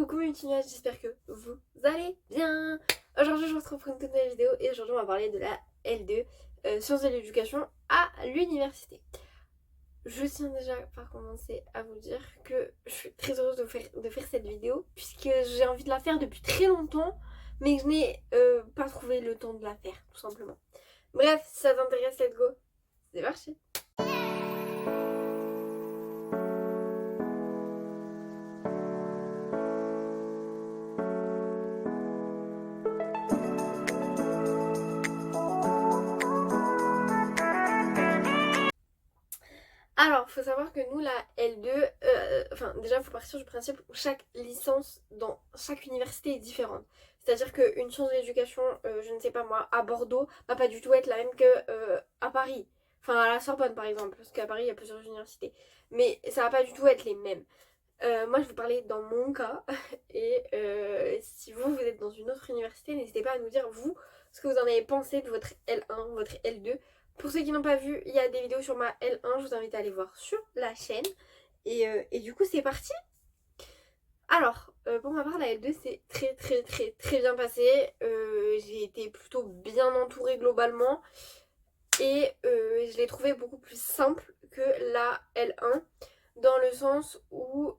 Coucou mes petits nuages, j'espère que vous allez bien. Aujourd'hui je vous retrouve pour une toute nouvelle vidéo et aujourd'hui on va parler de la L2, sciences de l'éducation à l'université. Je tiens déjà par commencer à vous dire que je suis très heureuse de faire cette vidéo puisque j'ai envie de la faire depuis très longtemps mais je n'ai pas trouvé le temps de la faire tout simplement. Bref, si ça t'intéresse, let's go, c'est parti. Alors, faut savoir que nous, la L2, enfin déjà, faut partir du principe où chaque licence dans chaque université est différente. C'est-à-dire qu'une science de l'éducation, je ne sais pas moi, à Bordeaux, va pas du tout être la même que à Paris. Enfin, à la Sorbonne par exemple, parce qu'à Paris, il y a plusieurs universités. Mais ça va pas du tout être les mêmes. Moi, je vais vous parler dans mon cas. Et si vous êtes dans une autre université, n'hésitez pas à nous dire, vous, ce que vous en avez pensé de votre L1, votre L2. Pour ceux qui n'ont pas vu, il y a des vidéos sur ma L1, je vous invite à aller voir sur la chaîne. Et du coup, c'est parti. Alors, pour ma part, la L2 c'est très bien passé. J'ai été plutôt bien entourée globalement. Et je l'ai trouvé beaucoup plus simple que la L1. Dans le sens où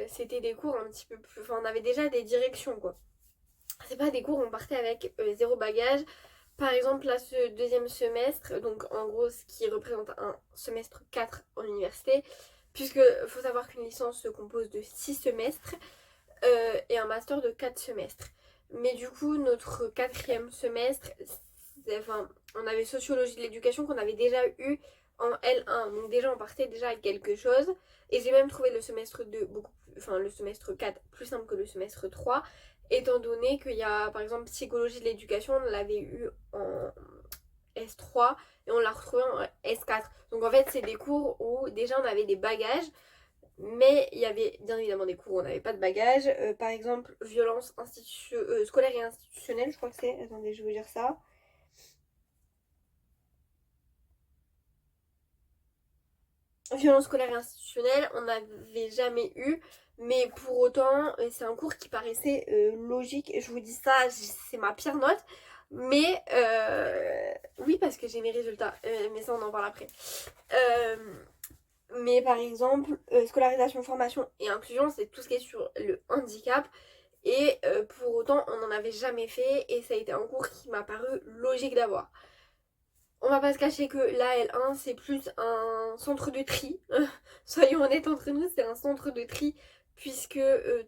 c'était des cours un petit peu plus... Enfin, on avait déjà des directions, quoi. C'est pas des cours où on partait avec zéro bagage. Par exemple, là, ce deuxième semestre, donc en gros, ce qui représente un semestre 4 en université, puisque faut savoir qu'une licence se compose de 6 semestres et un master de 4 semestres. Mais du coup, notre quatrième semestre, enfin, on avait sociologie de l'éducation qu'on avait déjà eu en L1. Donc déjà, on partait déjà avec quelque chose. Et j'ai même trouvé le semestre 2 beaucoup plus, enfin le semestre 4 plus simple que le semestre 3, étant donné qu'il y a par exemple psychologie de l'éducation, on l'avait eu en S3 et on l'a retrouvé en S4. Donc en fait, c'est des cours où déjà on avait des bagages, mais il y avait bien évidemment des cours où on n'avait pas de bagages. Par exemple, violence scolaire et institutionnelle, je crois que c'est. Attendez, je vais vous dire ça. Violence scolaire et institutionnelle, on n'avait jamais eu, mais pour autant, c'est un cours qui paraissait logique. Je vous dis ça, c'est ma pire note, mais oui, parce que j'ai mes résultats, mais ça on en parle après. Mais par exemple, scolarisation, formation et inclusion, c'est tout ce qui est sur le handicap. Et pour autant, on n'en avait jamais fait et ça a été un cours qui m'a paru logique d'avoir. On va pas se cacher que la L1 c'est plus un centre de tri. Soyons honnêtes entre nous, c'est un centre de tri puisque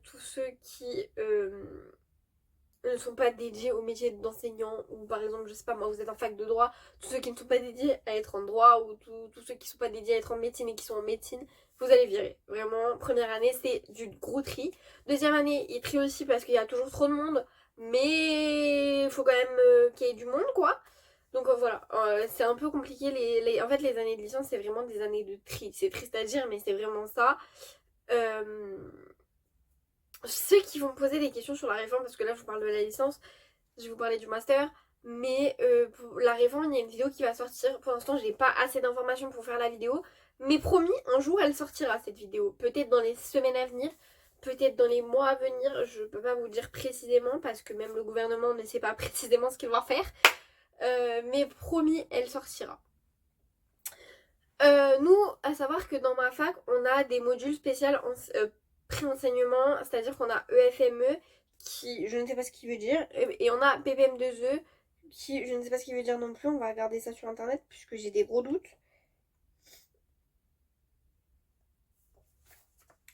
tous ceux qui ne sont pas dédiés au métier d'enseignant ou par exemple, je sais pas moi, vous êtes en fac de droit, tous ceux qui ne sont pas dédiés à être en droit ou tous ceux qui ne sont pas dédiés à être en médecine et qui sont en médecine, vous allez virer. Vraiment, première année c'est du gros tri. Deuxième année, il trie aussi parce qu'il y a toujours trop de monde, mais il faut quand même qu'il y ait du monde quoi. Donc voilà, c'est un peu compliqué. En fait, les années de licence, c'est vraiment des années de tri. C'est triste à dire, mais c'est vraiment ça. Ceux qui vont me poser des questions sur la réforme, parce que là, je vous parle de la licence, je vais vous parler du master. Mais pour la réforme, il y a une vidéo qui va sortir. Pour l'instant, j'ai pas assez d'informations pour faire la vidéo. Mais promis, un jour, elle sortira cette vidéo. Peut-être dans les semaines à venir, peut-être dans les mois à venir. Je peux pas vous dire précisément, parce que même le gouvernement ne sait pas précisément ce qu'il va faire. Mais promis, elle sortira. Nous, à savoir que dans ma fac, on a des modules spéciaux en pré-enseignement, c'est-à-dire qu'on a EFME, qui, je ne sais pas ce qu'il veut dire, et on a PPM2E, qui, je ne sais pas ce qu'il veut dire non plus, on va regarder ça sur internet, puisque j'ai des gros doutes.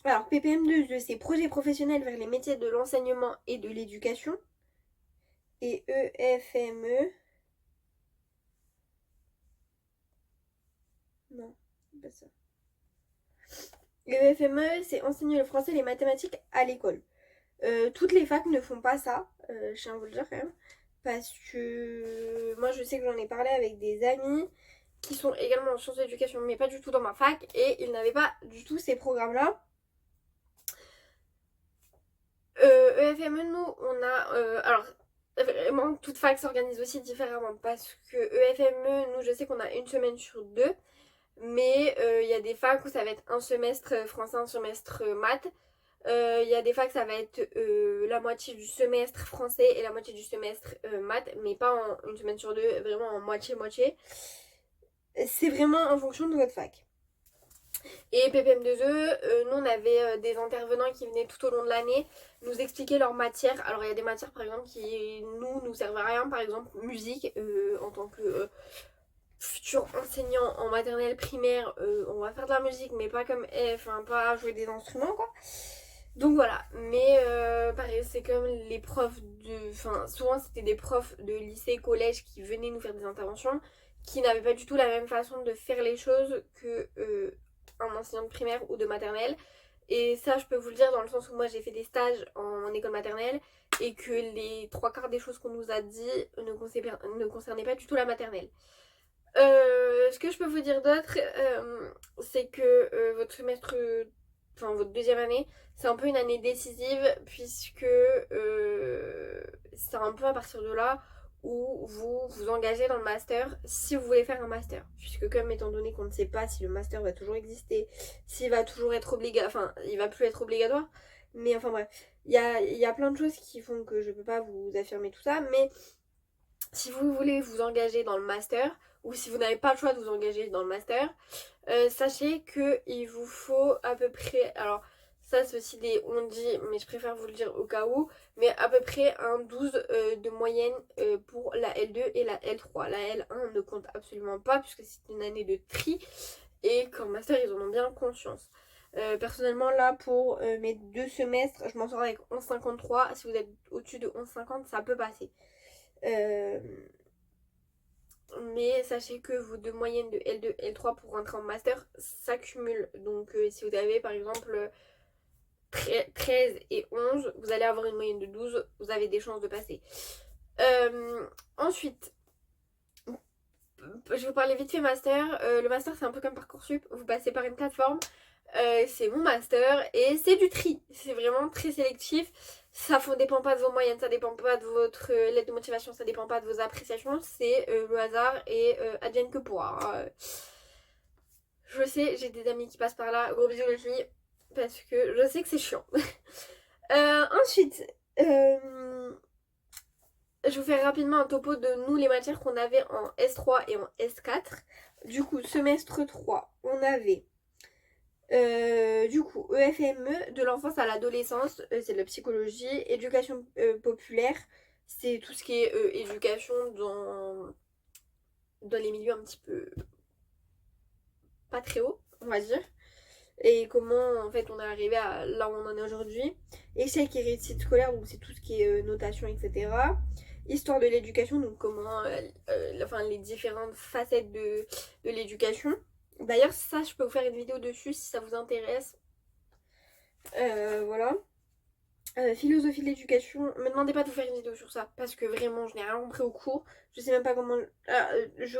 Alors, PPM2E, c'est projet professionnel vers les métiers de l'enseignement et de l'éducation. Et EFME... Non, c'est pas ça. Le FME, c'est enseigner le français et les mathématiques à l'école. Toutes les facs ne font pas ça, je tiens à vous le dire quand même. Parce que moi, je sais que j'en ai parlé avec des amis qui sont également en sciences d'éducation, mais pas du tout dans ma fac, et ils n'avaient pas du tout ces programmes-là. EFME, nous, on a... alors, vraiment, toute fac s'organise aussi différemment. Parce que EFME, nous, je sais qu'on a une semaine sur deux. Mais il y a des facs où ça va être un semestre français, un semestre maths. Il y a des fois que ça va être la moitié du semestre français et la moitié du semestre maths, mais pas en une semaine sur deux, vraiment en moitié-moitié. C'est vraiment en fonction de votre fac. Et PPM2E, nous on avait des intervenants qui venaient tout au long de l'année nous expliquer leur matière. Alors il y a des matières par exemple qui nous servent à rien, par exemple musique, en tant que futur enseignant en maternelle primaire, on va faire de la musique mais pas comme enfin pas jouer des instruments quoi. Donc voilà, mais pareil, c'est comme les profs de... Enfin, souvent c'était des profs de lycée, collège qui venaient nous faire des interventions, qui n'avaient pas du tout la même façon de faire les choses que un enseignant de primaire ou de maternelle. Et ça, je peux vous le dire dans le sens où moi j'ai fait des stages en école maternelle et que les trois quarts des choses qu'on nous a dit ne concernaient pas du tout la maternelle. Ce que je peux vous dire d'autre, c'est que votre semestre, enfin votre deuxième année, c'est un peu une année décisive puisque c'est un peu à partir de là où vous vous engagez dans le master si vous voulez faire un master. Puisque comme étant donné qu'on ne sait pas si le master va toujours exister, s'il va toujours être obligatoire, enfin il va plus être obligatoire, mais enfin bref, il y a plein de choses qui font que je peux pas vous affirmer tout ça, mais si vous voulez vous engager dans le master, ou si vous n'avez pas le choix de vous engager dans le master, sachez qu'il vous faut à peu près, alors ça c'est aussi des on dit, mais je préfère vous le dire au cas où, mais à peu près un 12 de moyenne pour la L2 et la L3. La L1 ne compte absolument pas puisque c'est une année de tri et qu'en master ils en ont bien conscience. Personnellement là pour mes 2 semestres je m'en sors avec 11,53. Si vous êtes au-dessus de 11,50 ça peut passer. Euh, mais sachez que vos deux moyennes de L2, L3 pour rentrer en master s'accumulent. Donc si vous avez par exemple 13 et 11, vous allez avoir une moyenne de 12, vous avez des chances de passer. Ensuite, je vais vous parler vite fait master. Le master c'est un peu comme Parcoursup, vous passez par une plateforme. C'est mon master et c'est du tri. C'est vraiment très sélectif. Ça ne dépend pas de vos moyennes, ça dépend pas de votre lettre de motivation, ça dépend pas de vos appréciations. C'est le hasard et advienne que pourra. Je sais, j'ai des amis qui passent par là. Gros bisous les filles. Parce que je sais que c'est chiant. Ensuite, je vous fais rapidement un topo de nous les matières qu'on avait en S3 et en S4. Du coup, semestre 3, on avait du coup, EFME, de l'enfance à l'adolescence, c'est de la psychologie, éducation populaire, c'est tout ce qui est éducation dans les milieux un petit peu pas très hauts, on va dire. Et comment en fait on est arrivé à là où on en est aujourd'hui. Échec et réussite scolaire, donc c'est tout ce qui est notation, etc. Histoire de l'éducation, donc comment, enfin les différentes facettes de l'éducation. D'ailleurs, ça, je peux vous faire une vidéo dessus si ça vous intéresse. Voilà. Philosophie de l'éducation. Me demandez pas de vous faire une vidéo sur ça parce que vraiment, je n'ai rien compris au cours. Je sais même pas comment. Je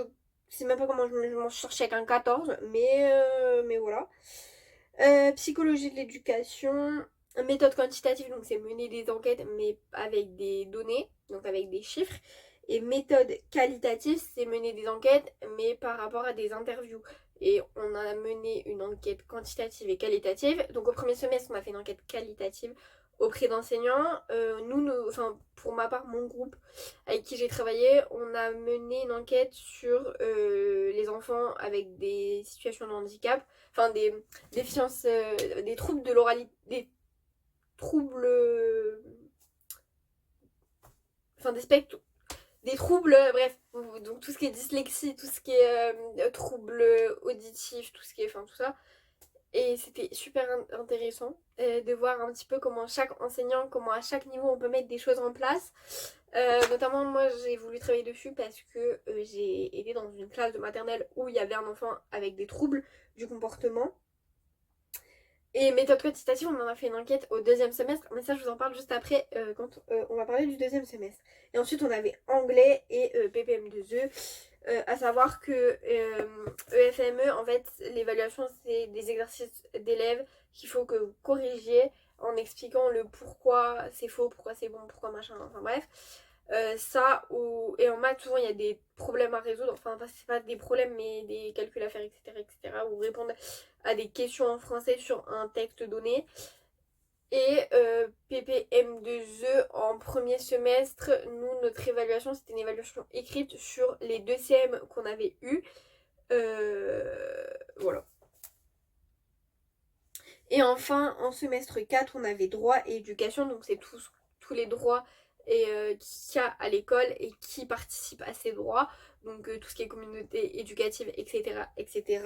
sais même pas comment je m'en cherchais avec un 14, mais voilà. Psychologie de l'éducation. Méthode quantitative, donc c'est mener des enquêtes mais avec des données, donc avec des chiffres. Et méthode qualitative, c'est mener des enquêtes mais par rapport à des interviews. Et on a mené une enquête quantitative et qualitative. Donc au premier semestre, on a fait une enquête qualitative auprès d'enseignants. Enfin, pour ma part, mon groupe avec qui j'ai travaillé, on a mené une enquête sur les enfants avec des situations de handicap, enfin des déficiences, des troubles de l'oralité, des troubles, enfin des spectres, des troubles, bref, donc tout ce qui est dyslexie, tout ce qui est troubles auditifs, tout ce qui est, enfin tout ça. Et c'était super intéressant de voir un petit peu comment chaque enseignant, comment à chaque niveau on peut mettre des choses en place. Notamment moi j'ai voulu travailler dessus parce que j'ai été dans une classe de maternelle où il y avait un enfant avec des troubles du comportement. Et méthode quantitative, on en a fait une enquête au deuxième semestre, mais ça je vous en parle juste après quand on va parler du deuxième semestre. Et ensuite on avait anglais et PPM2E, à savoir que EFME, en fait, l'évaluation c'est des exercices d'élèves qu'il faut que vous corrigiez en expliquant le pourquoi c'est faux, pourquoi c'est bon, pourquoi machin, enfin bref. Et en maths souvent il y a des problèmes à résoudre, enfin c'est pas des problèmes mais des calculs à faire, etc., etc., ou répondre à des questions en français sur un texte donné. Et PPM2E en premier semestre, nous, notre évaluation, c'était une évaluation écrite sur les 2 CM qu'on avait eu. Voilà. Et enfin, en semestre 4, on avait droit et éducation, donc c'est tous les droits qu'il y a à l'école et qui participent à ces droits, donc tout ce qui est communauté éducative, etc. etc.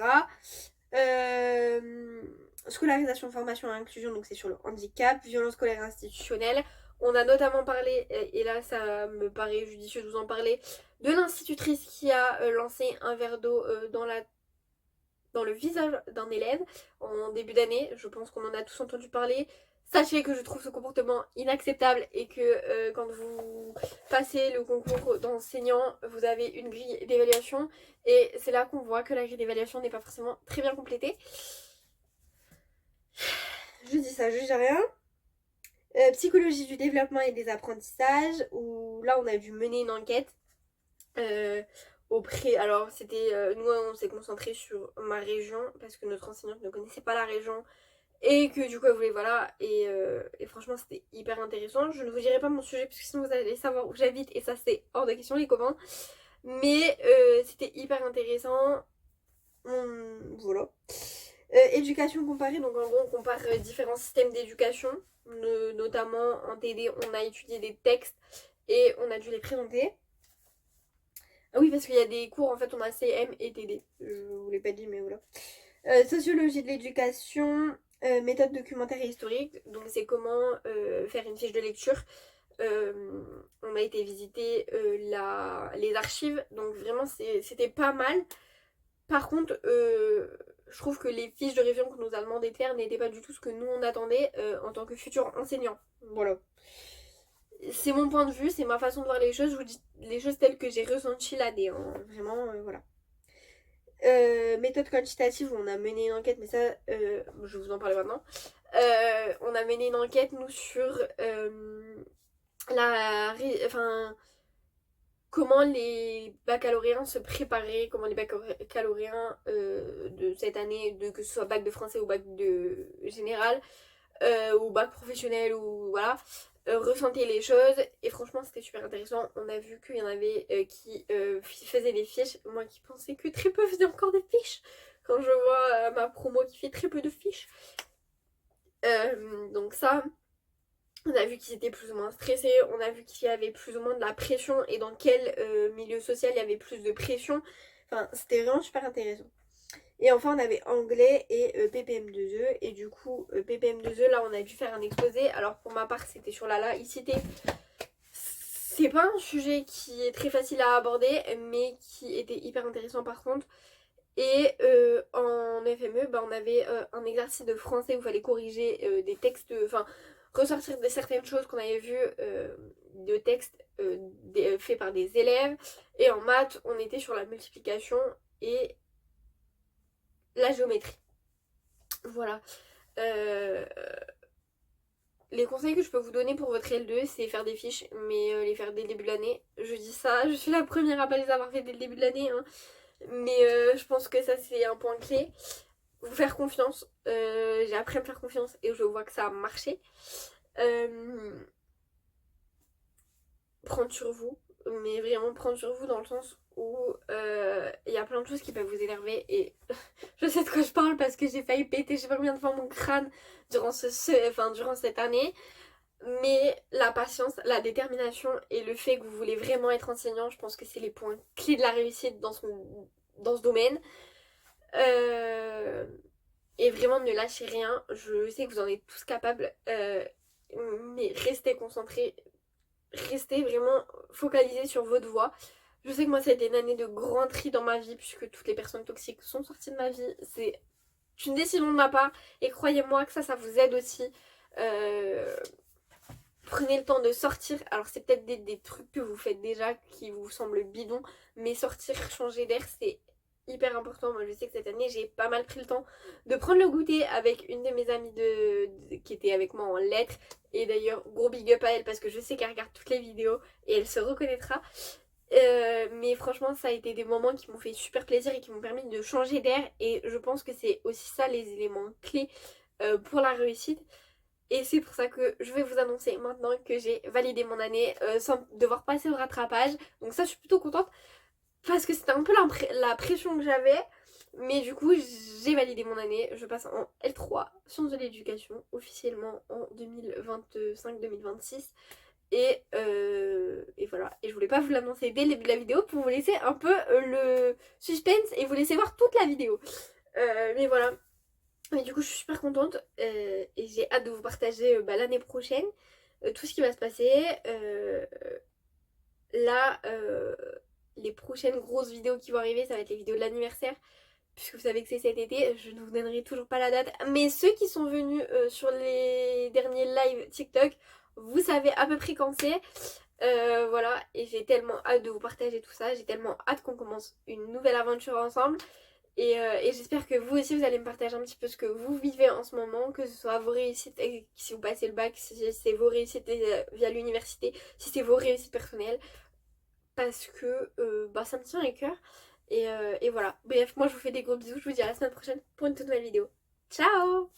Scolarisation, formation et inclusion, donc c'est sur le handicap, violence scolaire institutionnelle. On a notamment parlé, et là ça me paraît judicieux de vous en parler, de l'institutrice qui a lancé un verre d'eau dans le visage d'un élève en début d'année. Je pense qu'on en a tous entendu parler. Sachez que je trouve ce comportement inacceptable et que quand vous passez le concours d'enseignant, vous avez une grille d'évaluation et c'est là qu'on voit que la grille d'évaluation n'est pas forcément très bien complétée. Je dis ça, je dis rien. Psychologie du développement et des apprentissages, où là on a dû mener une enquête auprès. Alors c'était nous on s'est concentré sur ma région parce que notre enseignante ne connaissait pas la région et que du coup elle voulait voilà et franchement c'était hyper intéressant. Je ne vous dirai pas mon sujet parce que sinon vous allez savoir où j'habite et ça c'est hors de question les copains. Mais c'était hyper intéressant. Voilà. Éducation comparée, donc en gros on compare différents systèmes d'éducation, notamment en TD on a étudié des textes et on a dû les présenter. Ah oui parce qu'il y a des cours en fait on a CM et TD, je vous l'ai pas dit mais voilà. Sociologie de l'éducation, méthode documentaire et historique, donc c'est comment faire une fiche de lecture. On a été visiter les archives, donc vraiment c'était pas mal. Par contre, je trouve que les fiches de révision qu'on nous a demandé de faire n'étaient pas du tout ce que nous on attendait en tant que futurs enseignants. Voilà. C'est mon point de vue, c'est ma façon de voir les choses. Je vous dis les choses telles que j'ai ressenties l'année. Hein. Vraiment, voilà. Méthode quantitative où on a mené une enquête, mais ça, je vais vous en parler maintenant. On a mené une enquête, nous, sur comment les baccalauréens se préparaient, comment les baccalauréens de cette année, que ce soit bac de français ou bac de général, ou bac professionnel, ou voilà, ressentaient les choses. Et franchement, c'était super intéressant. On a vu qu'il y en avait qui faisaient des fiches. Moi qui pensais que très peu faisaient encore des fiches. Quand je vois ma promo qui fait très peu de fiches. Donc ça, on a vu qu'ils étaient plus ou moins stressés, on a vu qu'il y avait plus ou moins de la pression et dans quel milieu social il y avait plus de pression. Enfin, c'était vraiment super intéressant. Et enfin, on avait anglais et PPM2E. Et du coup, PPM2E, là, on a dû faire un exposé. Alors, pour ma part, c'était sur la laïcité. C'est pas un sujet qui est très facile à aborder, mais qui était hyper intéressant par contre. Et en FME, bah, on avait un exercice de français où il fallait corriger des textes, enfin ressortir de certaines choses qu'on avait vues de textes faits par des élèves. Et en maths, on était sur la multiplication et la géométrie. Voilà. Les conseils que je peux vous donner pour votre L2, c'est faire des fiches, mais les faire dès le début de l'année. Je dis ça, je suis la première à pas les avoir fait dès le début de l'année, hein. Mais je pense que ça c'est un point clé. Vous faire confiance. J'ai appris à me faire confiance et je vois que ça a marché. Prendre sur vous, mais vraiment prendre sur vous dans le sens où il y a plein de choses qui peuvent vous énerver et je sais de quoi je parle parce que j'ai failli péter je sais pas combien de fois mon crâne durant, durant cette année. Mais la patience, la détermination et le fait que vous voulez vraiment être enseignant, je pense que c'est les points clés de la réussite dans ce domaine. Et vraiment ne lâchez rien. Je sais que vous en êtes tous capables. Mais restez concentrés. Restez vraiment focalisés sur votre voix. Je sais que moi ça a été une année de grand tri dans ma vie puisque toutes les personnes toxiques sont sorties de ma vie. C'est une décision de ma part et croyez-moi que ça vous aide aussi. Prenez le temps de sortir. Alors c'est peut-être des trucs que vous faites déjà qui vous semblent bidons, mais sortir, changer d'air, c'est hyper important. Moi je sais que cette année j'ai pas mal pris le temps de prendre le goûter avec une de mes amies qui était avec moi en lettres. Et d'ailleurs gros big up à elle parce que je sais qu'elle regarde toutes les vidéos et elle se reconnaîtra. Mais franchement ça a été des moments qui m'ont fait super plaisir et qui m'ont permis de changer d'air. Et je pense que c'est aussi ça les éléments clés pour la réussite. Et c'est pour ça que je vais vous annoncer maintenant que j'ai validé mon année sans devoir passer au rattrapage. Donc ça, je suis plutôt contente parce que c'était un peu la pression que j'avais. Mais du coup, j'ai validé mon année. Je passe en L3, sciences de l'éducation, officiellement en 2025-2026. Et voilà. Et je voulais pas vous l'annoncer dès le début de la vidéo pour vous laisser un peu le suspense et vous laisser voir toute la vidéo. Mais voilà. Mais du coup, je suis super contente et j'ai hâte de vous partager l'année prochaine tout ce qui va se passer. Là, les prochaines grosses vidéos qui vont arriver, ça va être les vidéos de l'anniversaire. Puisque vous savez que c'est cet été, je ne vous donnerai toujours pas la date. Mais ceux qui sont venus sur les derniers lives TikTok, vous savez à peu près quand c'est. Voilà, et j'ai tellement hâte de vous partager tout ça. J'ai tellement hâte qu'on commence une nouvelle aventure ensemble. Et j'espère que vous aussi vous allez me partager un petit peu ce que vous vivez en ce moment, que ce soit vos réussites, si vous passez le bac, si c'est vos réussites via l'université, si c'est vos réussites personnelles, parce que ça me tient à cœur. Et voilà. Bref, moi je vous fais des gros bisous, je vous dis à la semaine prochaine pour une toute nouvelle vidéo. Ciao!